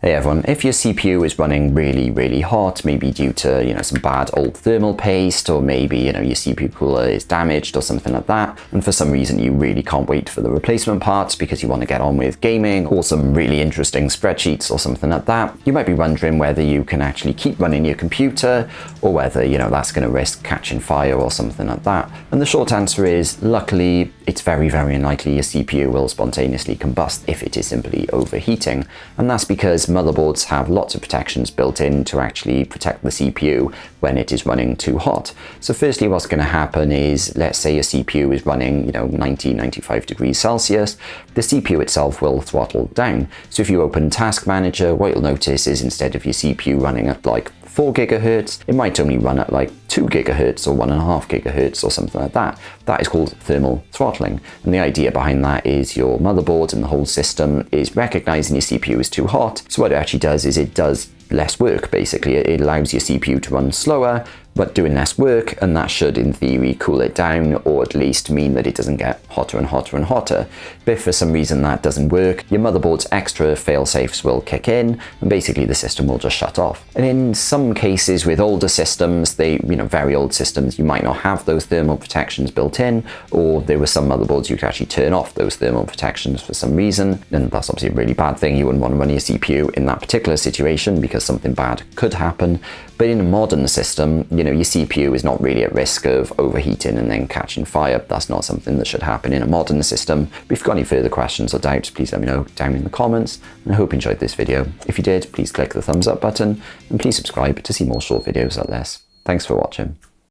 Hey everyone, if your CPU is running really hot, maybe due to, some bad old thermal paste, or maybe, your CPU cooler is damaged or something like that, and for some reason you really can't wait for the replacement parts because you want to get on with gaming or some really interesting spreadsheets or something like that, you might be wondering whether you can actually keep running your computer or whether, that's going to risk catching fire or something like that. And the short answer is, luckily, it's very unlikely your CPU will spontaneously combust if it is simply overheating, and that's because motherboards have lots of protections built in to actually protect the CPU when it is running too hot. So firstly, what's going to happen is, let's say your CPU is running 95 degrees Celsius, the CPU itself will throttle down. So if you open Task Manager, what you'll notice is instead of your CPU running at like 4 gigahertz, it might only run at like 2 gigahertz or 1.5 gigahertz or something like that. That is called thermal throttling. And the idea behind that is your motherboard and the whole system is recognizing your CPU is too hot. So what it actually does is it does less work, basically. It allows your CPU to run slower, but doing less work, and that should, in theory, cool it down, or at least mean that it doesn't get hotter and hotter. But if for some reason that doesn't work, your motherboard's extra fail-safes will kick in, and basically the system will just shut off. And in some cases with older systems, very old systems, you might not have those thermal protections built in, or there were some motherboards you could actually turn off those thermal protections for some reason, and that's obviously a really bad thing. You wouldn't want to run your CPU in that particular situation because something bad could happen. But in a modern system, your CPU is not really at risk of overheating and then catching fire. That's not something that should happen in a modern system. But if you've got any further questions or doubts, please let me know down in the comments. And I hope you enjoyed this video. If you did, please click the thumbs up button and please subscribe to see more short videos like this. Thanks for watching.